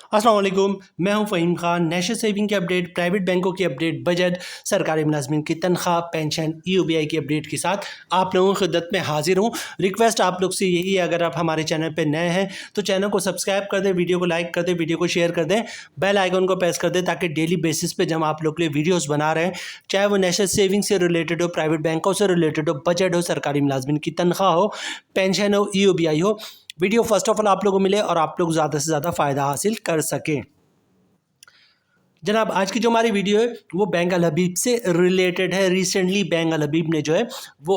अस्सलाम वालेकुम, मैं हूं फ़हीम खान। नेशनल सेविंग की अपडेट, प्राइवेट बैंकों की अपडेट, बजट, सरकारी मुलाजमिन की तनख्वाह, पेंशन, ईओबीआई की अपडेट के साथ आप लोगों की खिदमत में हाजिर हूं। रिक्वेस्ट आप लोग से यही है, अगर आप हमारे चैनल पर नए हैं तो चैनल को सब्सक्राइब कर दें, वीडियो को लाइक कर दें, वीडियो को शेयर कर दें, बेल आइकन को प्रेस कर दें ताकि डेली बेसिस पे जब आप लोग के लिए वीडियोज़ बना रहे हैं, चाहे वो नेशनल सेविंग से रिलेटेड हो, प्राइवेट बैंकों से रिलेटेड हो, बजट हो, सरकारी मुलाजमिन की तनख्वाह हो, पेंशन हो, ईओबीआई हो, वीडियो फर्स्ट ऑफ ऑल आप लोगों को मिले और आप लोग ज़्यादा से ज़्यादा फ़ायदा हासिल कर सकें। जनाब, आज की जो हमारी वीडियो है वो बैंक अल हबीब से रिलेटेड है। रिसेंटली बैंक अल हबीब ने जो है वो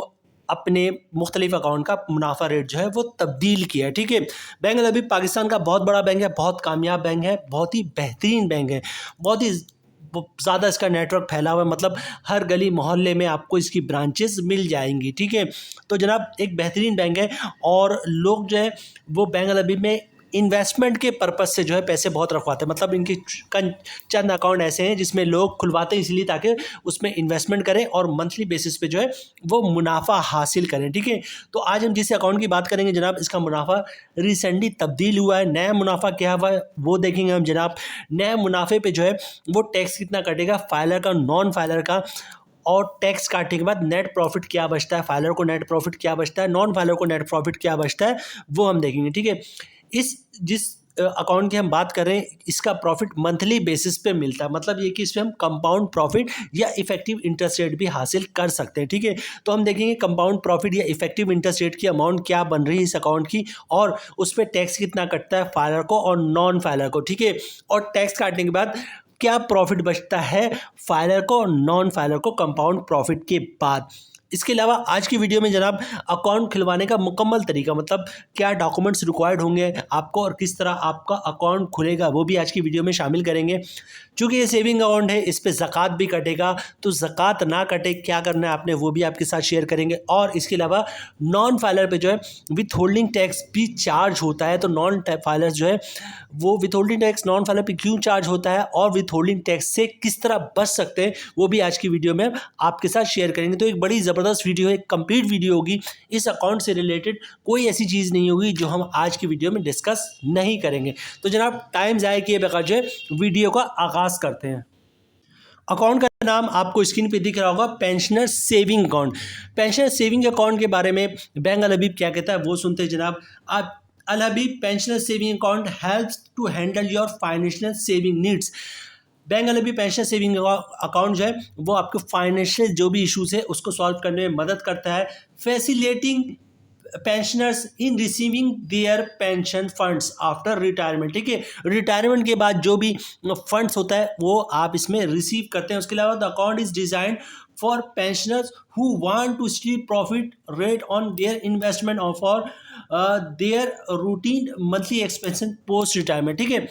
अपने मुख्तलिफ अकाउंट का मुनाफा रेट जो है वो तब्दील किया है। ठीक है, बैंक अल हबीब पाकिस्तान का बहुत बड़ा बैंक है, बहुत कामयाब बैंक है, बहुत ही बेहतरीन बैंक है, बहुत ही ज़्यादा इसका नेटवर्क फैला हुआ है। मतलब हर गली मोहल्ले में आपको इसकी ब्रांचेस मिल जाएंगी। ठीक है, तो जनाब एक बेहतरीन बैंक है और लोग जो है वो बैंक अल हबीब में इन्वेस्टमेंट के पर्पज़ से जो है पैसे बहुत रखवाते हैं। मतलब इनके चंद अकाउंट ऐसे हैं जिसमें लोग खुलवाते हैं इसलिए ताकि उसमें इन्वेस्टमेंट करें और मंथली बेसिस पे जो है वो मुनाफा हासिल करें। ठीक है, तो आज हम जिस अकाउंट की बात करेंगे जनाब, इसका मुनाफा रिसेंटली तब्दील हुआ है। नया मुनाफा क्या हुआ है वो देखेंगे हम जनाब। नए मुनाफे पे जो है वो टैक्स कितना कटेगा, फाइलर का, नॉन फाइलर का, और टैक्स काटने के बाद नेट प्रॉफिट क्या बचता है, फाइलर को नेट प्रॉफिट क्या बचता है, नॉन फाइलर को नेट प्रॉफिट क्या बचता है, वो हम देखेंगे। ठीक है, इस जिस अकाउंट की हम बात कर रहे हैं इसका प्रॉफिट मंथली बेसिस पे मिलता है। मतलब ये कि इसमें हम कंपाउंड प्रॉफिट या इफेक्टिव इंटरेस्ट रेट भी हासिल कर सकते हैं। ठीक है, तो हम देखेंगे कंपाउंड प्रॉफिट या इफेक्टिव इंटरेस्ट रेट की अमाउंट क्या बन रही है इस अकाउंट की, और उस पर टैक्स कितना कटता है फाइलर को और नॉन फाइलर को। ठीक है, और टैक्स काटने के बाद क्या प्रॉफिट बचता है फाइलर को और नॉन फाइलर को कंपाउंड प्रॉफिट के बाद। इसके अलावा आज की वीडियो में जनाब अकाउंट खुलवाने का मुकम्मल तरीका, मतलब क्या डॉक्यूमेंट्स रिक्वायर्ड होंगे आपको और किस तरह आपका अकाउंट खुलेगा, वो भी आज की वीडियो में शामिल करेंगे। चूँकि ये सेविंग अकाउंट है, इस पर ज़कात भी कटेगा, तो ज़कात ना कटे क्या करना है आपने वो भी आपके साथ शेयर करेंगे। और इसके अलावा नॉन फाइलर पे जो है विथ होल्डिंग टैक्स भी चार्ज होता है, तो नॉन फाइलर जो है वो with holding tax non filer पे क्यों चार्ज होता है और विथ होल्डिंग टैक्स से किस तरह बच सकते हैं वो भी आज की वीडियो में आपके साथ शेयर करेंगे। तो एक बड़ी ज़बरदस्त वीडियो है, एक कंप्लीट वीडियो होगी। इस अकाउंट से रिलेटेड कोई ऐसी चीज़ नहीं होगी जो हम आज की वीडियो में डिस्कस नहीं करेंगे। तो जनाब टाइम ज़ाया किए बगैर जो है वीडियो का आगाज़ करते हैं। अकाउंट का नाम आपको स्क्रीन पे दिख रहा होगा, pensioner saving account. Pensioner saving account के बारे में बैंक अल हबीब क्या कहता है वो सुनते हैं जनाब। आप Al Habib pensioner saving account helps to handle your financial saving needs. Bank Al Habib pension saving account जो है वो आपके फाइनेंशियल जो भी इश्यूज है उसको सॉल्व करने में मदद करता है, facilitating pensioners in receiving their pension funds after retirement. ठीक है, रिटायरमेंट के बाद जो भी फंड्स होता है वो आप इसमें रिसीव करते हैं। उसके अलावा the account is designed for pensioners who want to see profit rate on their investment और for their routine monthly expansion post retirement. ठीक है,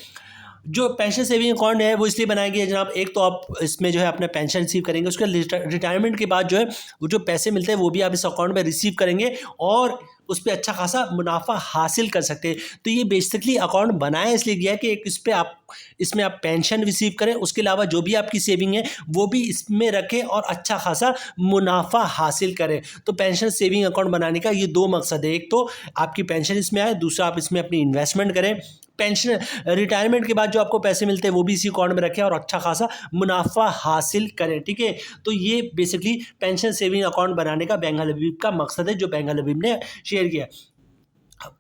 जो पेंशन सेविंग अकाउंट है वो इसलिए बनाया गया है जनाब, एक तो आप इसमें जो है अपना पेंशन रिसीव करेंगे, उसके रिटायरमेंट के बाद जो है वो जो पैसे मिलते हैं वो भी आप इस अकाउंट में रिसीव करेंगे और उस पर अच्छा खासा मुनाफा हासिल कर सकते हैं। तो ये बेसिकली अकाउंट बनाया इसलिए गया है कि एक इस पर आप इसमें आप पेंशन रिसीव करें, उसके अलावा जो भी आपकी सेविंग है वो भी इसमें रखें और अच्छा खासा मुनाफा हासिल करें। तो पेंशन सेविंग अकाउंट बनाने का ये दो मकसद है, एक तो आपकी पेंशन इसमें आए, दूसरा आप इसमें अपनी इन्वेस्टमेंट करें, पेंशन रिटायरमेंट के बाद जो आपको पैसे मिलते हैं वो भी इसी अकाउंट में रखें और अच्छा खासा मुनाफा हासिल करें। ठीक है, तो ये बेसिकली पेंशन सेविंग अकाउंट बनाने का बैंक अल हबीब का मकसद है जो बैंक अल हबीब ने शेयर किया।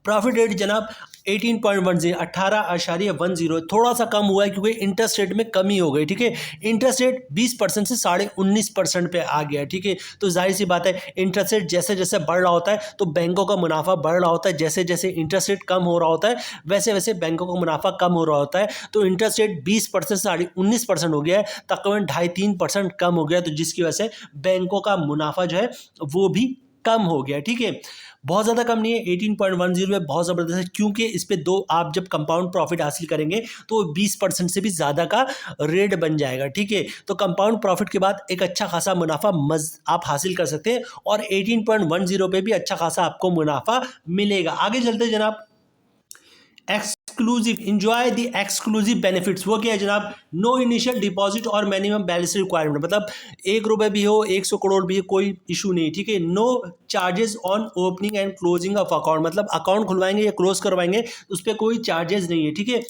प्रॉफिट रेट जनाब 18.10 18.10 थोड़ा सा कम हुआ है क्योंकि इंटरेस्ट रेट में कमी हो गई। ठीक है, इंटरेस्ट रेट 20% से 19.5% पे आ गया। ठीक है, तो जाहिर सी बात है इंटरेस्ट रेट जैसे जैसे बढ़ रहा होता है तो बैंकों का मुनाफा बढ़ रहा होता है, जैसे जैसे इंटरेस्ट रेट कम हो रहा होता है वैसे वैसे बैंकों का मुनाफा कम हो रहा होता है। तो इंटरेस्ट रेट 20% से 19% हो गया है, तकरीबन 2.5-3% कम हो गया, तो जिसकी वजह से बैंकों का मुनाफा जो है वो भी कम हो गया। ठीक है, बहुत ज़्यादा कम नहीं है, 18.10 में बहुत ज़बरदस्त है क्योंकि इस पे दो आप जब कंपाउंड प्रॉफिट हासिल करेंगे तो 20% से भी ज़्यादा का रेट बन जाएगा। ठीक है, तो कंपाउंड प्रॉफिट के बाद एक अच्छा खासा मुनाफा आप हासिल कर सकते हैं और 18.10 पे भी अच्छा खासा आपको मुनाफा मिलेगा। आगे चलते जनाब, exclusive enjoy the exclusive benefits. वो क्या है जनाब, नो इनिशियल डिपॉजिट और मिनिमम बैलेंस रिक्वायरमेंट। मतलब 1 रुपये भी हो 100 करोड़ भी हो कोई इशू नहीं। ठीक है, no charges on opening and closing of account. मतलब अकाउंट खुलवाएंगे या क्लोज करवाएंगे उस पर कोई चार्जेस नहीं है। ठीक है,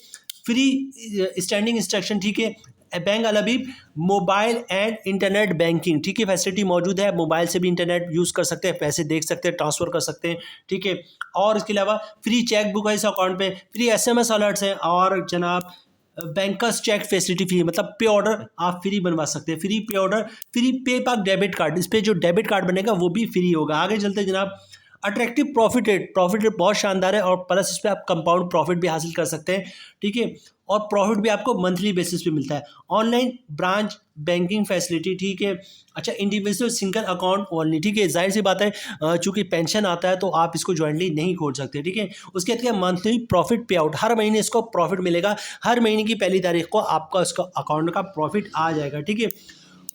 फ्री स्टैंडिंग इंस्ट्रक्शन, ठीक है। Bank Al Habib mobile and internet banking, ठीक है, फैसिलिटी मौजूद है। मोबाइल से भी इंटरनेट यूज़ कर सकते हैं, पैसे देख सकते हैं, ट्रांसफ़र कर सकते हैं, ठीक है। और इसके अलावा फ्री चेक बुक है इस अकाउंट पे, फ्री SMS अलर्ट्स हैं, और जनाब बैंकर्स चेक फैसिलिटी फ्री, मतलब पे ऑर्डर आप फ्री बनवा सकते हैं, फ्री पे ऑर्डर, फ्री पे पाक डेबिट कार्ड, इस पर जो डेबिट कार्ड बनेगा वो भी फ्री होगा। आगे चलते जनाब, attractive profit rate, profit rate बहुत शानदार है, और प्लस इस पर आप कंपाउंड प्रॉफिट भी हासिल कर सकते हैं, ठीक है। और प्रॉफिट भी आपको मंथली बेसिस पे मिलता है। ऑनलाइन ब्रांच बैंकिंग फैसिलिटी, ठीक है। अच्छा, इंडिविजुअल सिंगल अकाउंट ओनली, ठीक है। जाहिर सी बात है, चूंकि पेंशन आता है तो आप इसको ज्वाइंटली नहीं खोल सकते, ठीक है। उसके बाद मंथली प्रॉफिट पे आउट, हर महीने इसको प्रॉफिट मिलेगा, हर महीने की पहली तारीख को आपका उसका अकाउंट का प्रॉफिट आ जाएगा, ठीक है।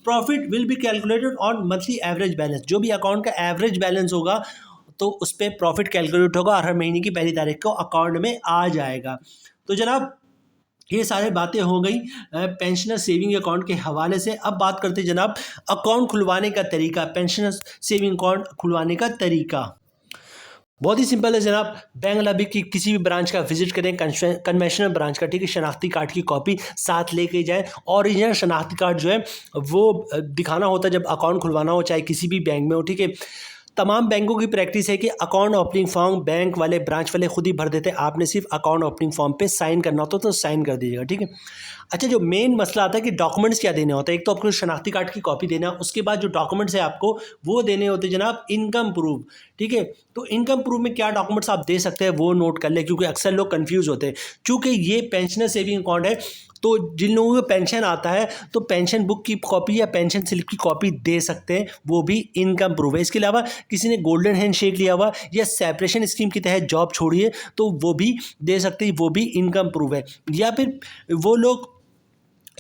Profit will be calculated on monthly average balance, जो भी अकाउंट का एवरेज बैलेंस होगा तो उस पर प्रॉफिट कैलकुलेट होगा और हर महीने की पहली तारीख को अकाउंट में आ जाएगा। तो जनाब ये सारी बातें हो गई पेंशनर सेविंग अकाउंट के हवाले से। अब बात करते हैं जनाब अकाउंट खुलवाने का तरीका, पेंशनर सेविंग अकाउंट खुलवाने का तरीका बहुत ही सिंपल है जनाब। बैंक अल हबीब की किसी भी ब्रांच का विजिट करें, कन्वेंशनल ब्रांच का, ठीक है। शनाख्ती कार्ड की कॉपी साथ लेके जाएं, ओरिजिनल शनाख्ती कार्ड जो है वो दिखाना होता है जब अकाउंट खुलवाना हो, चाहे किसी भी बैंक में हो, ठीक है। तमाम बैंकों की प्रैक्टिस है कि अकाउंट ओपनिंग फॉर्म बैंक वाले, ब्रांच वाले खुद ही भर देते हैं, आपने सिर्फ अकाउंट ओपनिंग फॉर्म पे साइन करना होता है तो साइन कर दीजिएगा, ठीक है। अच्छा, जो मेन मसला आता है कि डॉक्यूमेंट्स क्या देने होते हैं, एक तो आपको शनाख्ती कार्ड की कॉपी देना, उसके बाद जो डॉक्यूमेंट्स है आपको वो देने होते हैं जनाब इनकम प्रूफ, ठीक है। तो इनकम प्रूफ में क्या डॉक्यूमेंट्स आप दे सकते हैं वो नोट कर ले, क्योंकि अक्सर लोग कंफ्यूज होते हैं। चूँकि ये पेंशनर सेविंग अकाउंट है तो जिन लोगों को पेंशन आता है तो पेंशन बुक की कॉपी या पेंशन स्लिप की कॉपी दे सकते हैं, वो भी इनकम प्रूफ है। इसके अलावा किसी ने गोल्डन हैंडशेक लिया हुआ या सेपरेशन स्कीम के तहत जॉब छोड़ी है तो वो भी दे सकते हैं, वो भी इनकम प्रूफ है। या फिर वो लोग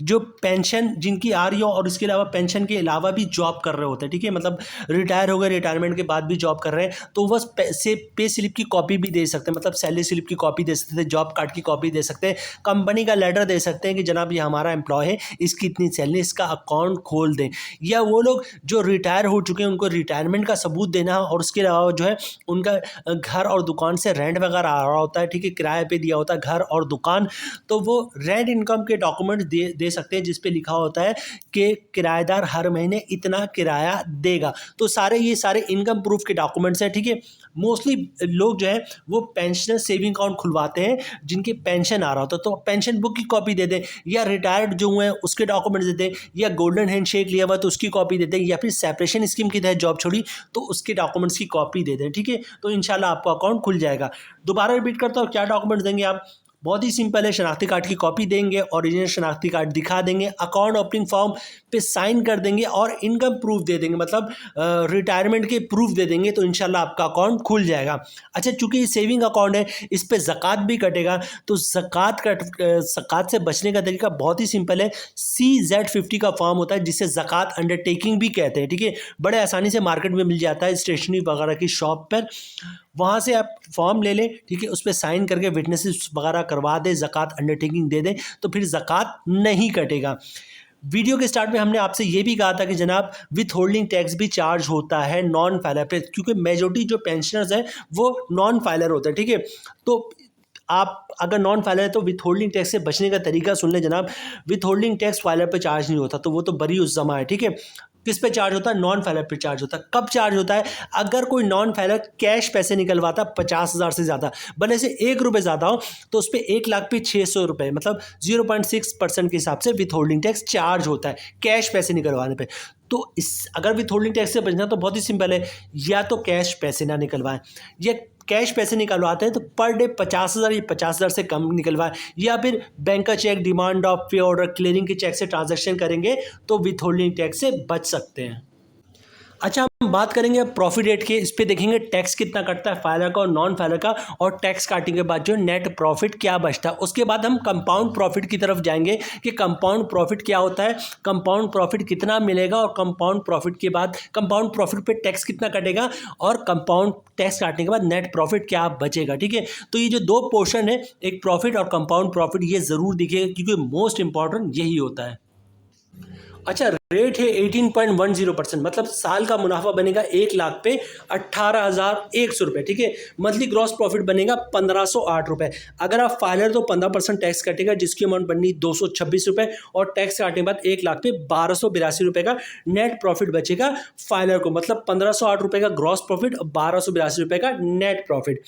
जो पेंशन जिनकी आ रही हो और इसके अलावा पेंशन के अलावा भी जॉब कर रहे होते हैं, ठीक है, मतलब रिटायर हो गए, रिटायरमेंट के बाद भी जॉब कर रहे हैं, तो बस पे स्लिप की कॉपी भी दे सकते हैं, मतलब सैलरी स्लिप की कॉपी दे सकते हैं, जॉब कार्ड की कॉपी दे सकते हैं, कंपनी का लेटर दे सकते हैं कि जनाब ये हमारा एम्प्लॉय है, इसकी इतनी सैलरी, इसका अकाउंट खोल दें। या वो लोग जो रिटायर हो चुके हैं उनको रिटायरमेंट का सबूत देना, और उसके अलावा जो है उनका घर और दुकान से रेंट वगैरह आ रहा होता है, ठीक है, किराए पे दिया होता है घर और दुकान, तो वो रेंट इनकम के डॉक्यूमेंट दे सकते हैं जिस पे लिखा होता है कि किराएदार हर महीने इतना किराया देगा। तो ये सारे इनकम प्रूफ के डॉक्यूमेंट्स हैं, ठीक है। मोस्टली लोग जो है वो पेंशनर सेविंग अकाउंट खुलवाते हैं जिनके पेंशन आ रहा होता है, तो पेंशन बुक की कॉपी दे दें, या रिटायर्ड जो हुए हैं उसके डॉक्यूमेंट्स दे दें, या गोल्डन हैंडशेक लिया हुआ तो उसकी कॉपी दे दें, या फिर सेपरेशन स्कीम के तहत जॉब छोड़ी तो उसके डॉक्यूमेंट्स की कॉपी दे दें, ठीक है। तो इंशाल्लाह आपका अकाउंट खुल जाएगा। दोबारा रिपीट करता हूँ, क्या डॉक्यूमेंट्स देंगे आप? बहुत ही सिंपल है, शनाख्ती कार्ड की कॉपी देंगे, ओरिजिनल शनाख्ती कार्ड दिखा देंगे, अकाउंट ओपनिंग फॉर्म पे साइन कर देंगे और इनकम प्रूफ दे देंगे, मतलब रिटायरमेंट के प्रूफ दे देंगे, तो इंशाल्लाह आपका अकाउंट खुल जाएगा। अच्छा, चूंकि ये सेविंग अकाउंट है इस पे ज़कात भी कटेगा, तो ज़कात से बचने का तरीका बहुत ही सिंपल है। CZ50 का फॉर्म होता है जिसे ज़कात अंडरटेकिंग भी कहते हैं, ठीक है। बड़े आसानी से मार्केट में मिल जाता है, स्टेशनरी वगैरह की शॉप पर, वहाँ से आप फॉर्म ले लें, ठीक है, उस पर साइन करके विटनेसेस वगैरह करवा दें, ज़कात अंडरटेकिंग दे दें, तो फिर ज़कात नहीं कटेगा। वीडियो के स्टार्ट में हमने आपसे ये भी कहा था कि जनाब विथ होल्डिंग टैक्स भी चार्ज होता है नॉन फाइलर पे, क्योंकि मेजॉरिटी जो पेंशनर्स हैं वो नॉन फाइलर होते हैं, ठीक है। तो आप अगर नॉन फाइलर है तो विथ होल्डिंग टैक्स से बचने का तरीका सुन लें जनाब। विथ होल्डिंग टैक्स फाइलर पे चार्ज नहीं होता, तो वो तो बरी उस जमा है, ठीक है। किस पे चार्ज होता है? नॉन फाइलर पे चार्ज होता है। कब चार्ज होता है? अगर कोई नॉन फाइलर कैश पैसे निकलवाता 50,000 से ज़्यादा, भले से 1 रुपये ज़्यादा हो, तो उस पर 1,00,000 पे 600 रुपये, मतलब 0.6% के हिसाब से विथ होल्डिंग टैक्स चार्ज होता है कैश पैसे निकलवाने पे। तो अगर विथ होल्डिंग टैक्स से बचना तो बहुत ही सिंपल है, या तो कैश पैसे ना निकलवाएं, या कैश पैसे निकलवाते हैं तो पर डे 50,000 या 50,000 से कम निकलवाएं, या फिर बैंक का चेक, डिमांड ऑफ पे ऑर्डर, क्लियरिंग के चेक से ट्रांजैक्शन करेंगे तो विथ होल्डिंग टैक्स से बच सकते हैं। अच्छा, हम बात करेंगे प्रॉफिट रेट के। इस पे देखेंगे टैक्स कितना कटता है फाइलर का और नॉन फाइलर का, और टैक्स काटने के बाद जो नेट प्रॉफिट क्या बचता है। उसके बाद हम कंपाउंड प्रॉफिट की तरफ जाएंगे कि कंपाउंड प्रॉफिट क्या होता है, कंपाउंड प्रॉफिट कितना मिलेगा, और कंपाउंड प्रॉफिट के बाद कंपाउंड प्रॉफिट पे टैक्स कितना कटेगा, और कंपाउंड टैक्स काटने के बाद नेट प्रॉफिट क्या बचेगा, ठीक है। तो ये जो दो पोर्शन है, एक प्रॉफिट और कंपाउंड प्रॉफिट, ये ज़रूर दिखेगा क्योंकि मोस्ट इंपॉर्टेंट यही होता है। अच्छा, रेट है 18.10%, मतलब साल का मुनाफा बनेगा 1 लाख पे 18,100 रुपये, ठीक है। मंथली ग्रॉस प्रॉफिट बनेगा 1,508 रुपये। अगर आप फाइलर तो 15% टैक्स कटेगा, जिसकी अमाउंट बननी 226 रुपये, और टैक्स काटने के बाद 1 लाख पे 1,282 रुपये का नेट प्रॉफिट बचेगा फाइलर को, मतलब 1,508 रुपये का ग्रॉस प्रॉफिट और 1,282 रुपये का नेट प्रॉफिट।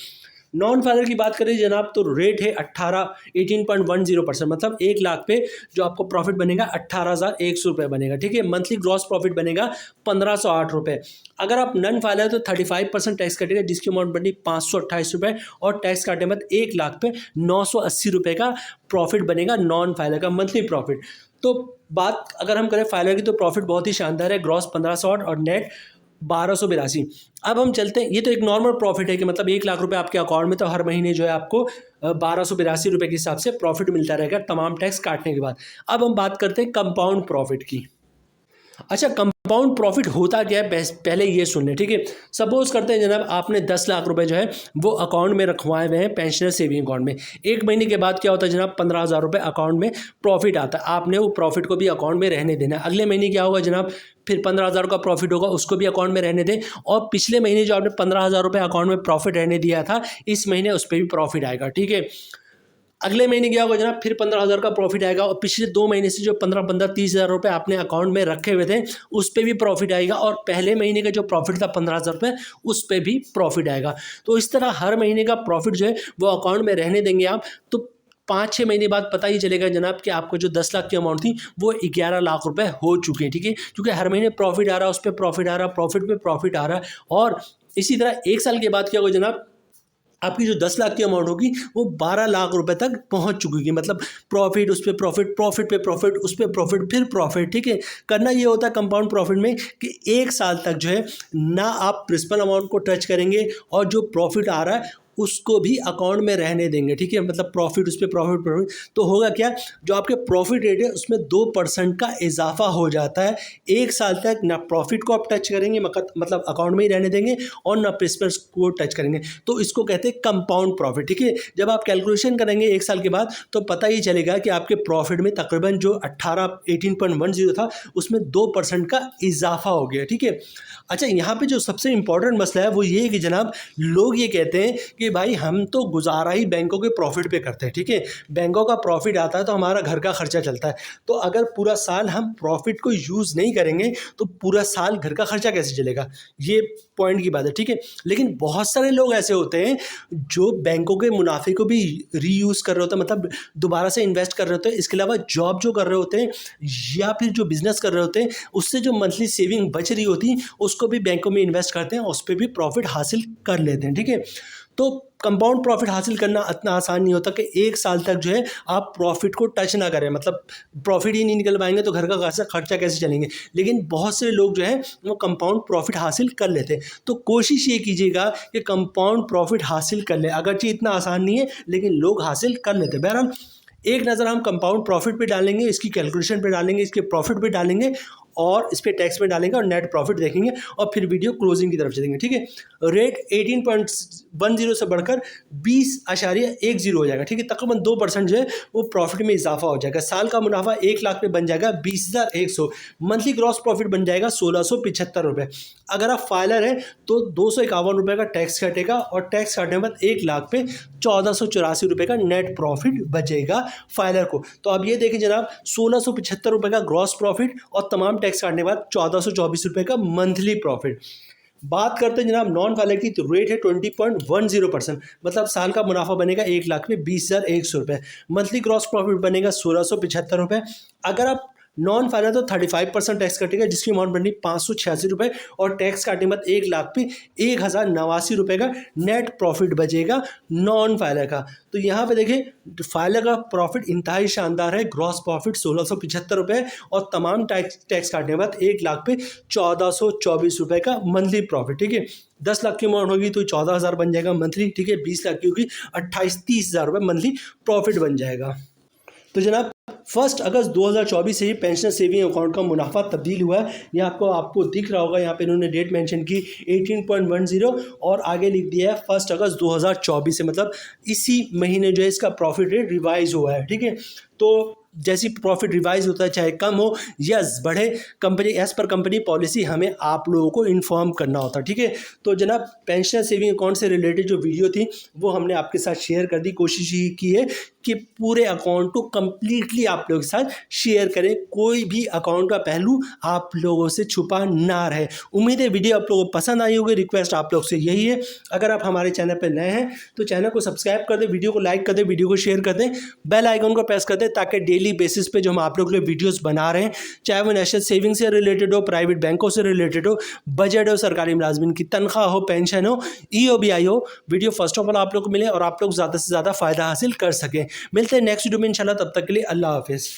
नॉन फाइलर की बात करें जनाब, तो रेट है 18.10%, मतलब 1 लाख पे जो आपको प्रॉफिट बनेगा 18,100 रुपये बनेगा, ठीक है। मंथली ग्रॉस प्रॉफिट बनेगा 1,508 रुपये। अगर आप नॉन फाइलर तो 35% टैक्स कटेगा, जिसकी अमाउंट बनी 528 रुपये, और टैक्स काटने के बाद 1 लाख पे 980 रुपये का प्रॉफिट बनेगा नॉन फाइलर का मंथली प्रॉफिट। तो बात अगर हम करें फाइलर की, तो प्रॉफिट बहुत ही शानदार है, ग्रॉस 1,508 और नेट 1,282। अब हम चलते हैं, ये तो एक नॉर्मल प्रॉफिट है कि मतलब 1 लाख रुपए आपके अकाउंट में, तो हर महीने जो है आपको 1,282 रुपये के हिसाब से प्रॉफिट मिलता रहेगा तमाम टैक्स काटने के बाद। अब हम बात करते हैं कंपाउंड प्रॉफिट की। अच्छा, कंपाउंड प्रॉफिट होता क्या है, पहले ये सुन लें, ठीक है। सपोज करते हैं जनाब, आपने 10 लाख रुपए जो है वो अकाउंट में रखवाए हुए हैं पेंशनर सेविंग अकाउंट में। 1 महीने के बाद क्या होता है जनाब, 15,000 रुपये अकाउंट में प्रॉफिट आता है। आपने वो प्रॉफिट को भी अकाउंट में रहने देना है। अगले महीने क्या होगा जनाब, फिर 15,000 का प्रॉफिट होगा, उसको भी अकाउंट में रहने दें। और पिछले महीने जो आपने 15,000 रुपये अकाउंट में प्रॉफिट रहने दिया था, इस महीने उस पर भी प्रॉफिट आएगा, ठीक है। अगले महीने क्या होगा जनाब, फिर 15,000 का प्रॉफिट आएगा, और पिछले 2 महीने से जो 15 30,000 रुपये आपने अकाउंट में रखे हुए थे, उस पर भी प्रॉफिट आएगा। और पहले महीने का जो प्रॉफिट था 15,000 रुपये, उस पर भी प्रॉफिट आएगा। तो इस तरह हर महीने का प्रॉफिट जो है वो अकाउंट में रहने देंगे आप, तो 5-6 महीने बाद पता ही चलेगा जनाब कि आपको जो 10 लाख की अमाउंट थी वो 11 लाख रुपए हो चुके हैं, ठीक है। क्योंकि हर महीने प्रॉफिट आ रहा है, उस पर प्रॉफिट आ रहा है, प्रॉफिट पे प्रॉफिट आ रहा है। और इसी तरह 1 साल के बाद क्या होगा जनाब, आपकी जो 10 लाख की अमाउंट होगी वो 12 लाख रुपए तक पहुंच चुकी होगी, मतलब प्रॉफिट उस पर प्रॉफिट, प्रॉफिट पे प्रॉफिट, उस पर प्रॉफिट, फिर प्रॉफिट, ठीक है। करना ये होता है कंपाउंड प्रॉफिट में कि 1 साल तक जो है ना आप प्रिंसिपल अमाउंट को टच करेंगे, और जो प्रॉफिट आ रहा है उसको भी अकाउंट में रहने देंगे, ठीक है। मतलब प्रॉफिट उस पर प्रॉफिट, तो होगा क्या, जो आपके प्रॉफिट रेट है उसमें 2% का इजाफा हो जाता है। 1 साल तक ना प्रॉफिट को आप टच करेंगे, मतलब अकाउंट में ही रहने देंगे, और ना प्रिंसिपल को टच करेंगे। तो इसको कहते हैं कंपाउंड प्रॉफिट, ठीक है। जब आप कैलकुलेशन करेंगे 1 साल के बाद, तो पता ही चलेगा कि आपके प्रॉफिट में तकरीबन जो 18.10 था, उसमें 2% का इजाफा हो गया, ठीक है। अच्छा, यहाँ पे जो सबसे इंपॉर्टेंट मसला है वो ये है कि जनाब, लोग ये कहते हैं कि भाई हम तो गुजारा ही बैंकों के प्रॉफिट पे करते हैं, ठीक है। बैंकों का प्रॉफिट आता है तो हमारा घर का खर्चा चलता है। तो अगर पूरा साल हम प्रॉफिट को यूज़ नहीं करेंगे तो पूरा साल घर का खर्चा कैसे चलेगा, ये पॉइंट की बात है, ठीक है। लेकिन बहुत सारे लोग ऐसे होते हैं जो बैंकों के मुनाफे को भी रीयूज़ कर रहे होते हैं, मतलब दोबारा से इन्वेस्ट कर रहे होते हैं। इसके अलावा जॉब जो कर रहे होते हैं या फिर जो बिजनेस कर रहे होते हैं, उससे जो मंथली सेविंग बच रही होती है उसको भी बैंकों में इन्वेस्ट करते हैं, उस पर भी प्रॉफिट हासिल कर लेते हैं, ठीक है। तो कंपाउंड प्रॉफिट हासिल करना इतना आसान नहीं होता कि 1 साल तक जो है आप प्रॉफिट को टच ना करें, मतलब प्रॉफिट ही नहीं निकल पाएंगे तो घर का खर्चा कैसे चलेंगे। लेकिन बहुत से लोग जो है वो कंपाउंड प्रॉफिट हासिल कर लेते हैं। तो कोशिश ये कीजिएगा कि कंपाउंड प्रॉफिट हासिल कर ले, अगरचे इतना आसान नहीं है लेकिन लोग हासिल कर लेते हैं। बहरहाल एक नज़र हम कंपाउंड प्रॉफिट पे डालेंगे, इसकी कैलकुलेशन पे डालेंगे, इसके प्रॉफिट पे डालेंगे, और इस पर टैक्स में डालेंगे, और नेट प्रॉफिट देखेंगे, और फिर वीडियो क्लोजिंग की तरफ चलेंगे, ठीक है। रेट 18.10 से बढ़कर 20.10 हो जाएगा, ठीक है। तकरीबन 2% जो है वो प्रॉफिट में इजाफा हो जाएगा। साल का मुनाफा 1 लाख पे बन जाएगा 20,100। मंथली ग्रॉस प्रॉफिट बन जाएगा 1,675 रुपये। अगर आप फाइलर हैं तो 251 रुपये का टैक्स कटेगा, और टैक्स काटने के बाद 1 लाख पे 1,484 रुपये का नेट प्रॉफिट बचेगा फाइलर को। तो अब ये देखिए जनाब, 1,675 रुपये का ग्रॉस प्रॉफिट और तमाम टैक्स काटने के बाद 1,424 रुपये का मंथली प्रॉफिट। बात करते हैं जनाब नॉन फाइलर की, तो रेट है 20.10%, मतलब साल का मुनाफा बनेगा 1 लाख में 20,100 रुपये। मंथली ग्रॉस प्रॉफिट बनेगा 1,675 रुपये। अगर आप नॉन फाइलर तो 35% टैक्स कटेगा, जिसकी अमाउंट बनी 586 रुपये, और टैक्स काटने के बाद 1 लाख पे 1,089 रुपये का नेट प्रॉफिट बचेगा नॉन फाइलर का। तो यहाँ पे देखिए फाइलर का प्रॉफिट इंतहाई शानदार है, ग्रॉस प्रॉफिट 1,675 रुपये, और तमाम टैक्स काटने के बाद 1 लाख पे 1,424 रुपये का मंथली प्रॉफिट, ठीक है। 10 लाख की अमाउंट होगी तो 14,000 बन जाएगा मंथली, ठीक है। 20 लाख की होगी 28-30,000 रुपये मंथली प्रॉफिट बन जाएगा। तो जनाब 1 अगस्त 2024 से ही पेंशनर सेविंग अकाउंट का मुनाफा तब्दील हुआ है। ये आपको दिख रहा होगा, यहाँ पे इन्होंने डेट मेंशन की 18.10, और आगे लिख दिया है 1 अगस्त 2024 से, मतलब इसी महीने जो है इसका प्रॉफिट रेट रिवाइज हुआ है, ठीक है। तो जैसी प्रॉफिट रिवाइज होता है चाहे कम हो या बढ़े, company as per company policy हमें आप लोगों को इन्फॉर्म करना होता है, ठीक है। तो जनाब पेंशनर सेविंग अकाउंट से रिलेटेड जो वीडियो थी वो हमने आपके साथ शेयर कर दी। कोशिश ये की है कि पूरे अकाउंट को कंप्लीटली आप लोगों के साथ शेयर करें, कोई भी अकाउंट का पहलू आप लोगों से छुपा ना रहे। उम्मीद है वीडियो आप लोगों को पसंद आई होगी। रिक्वेस्ट आप लोग से यही है, अगर आप हमारे चैनल पर नए हैं तो चैनल को सब्सक्राइब कर दें, वीडियो को लाइक कर दें, वीडियो को शेयर कर दें, बेल आइकन को प्रेस कर दें, ताकि डेली बेसिस पे जो हम आप लोग के लिए वीडियोस बना रहे हैं, चाहे वो नेशनल सेविंग से रिलेटेड हो, प्राइवेट बैंकों से रिलेटेड हो, बजट हो, सरकारी मुलाजमिन की तनख्वाह हो, पेंशन हो, EOBI हो, वीडियो फर्स्ट ऑफ ऑल आप लोग को मिले और आप लोग ज़्यादा से ज़्यादा फ़ायदा हासिल कर सकें। मिलते हैं नेक्स्ट वीडियो में इंशाल्लाह, तब तक के लिए अल्लाह हाफिज़।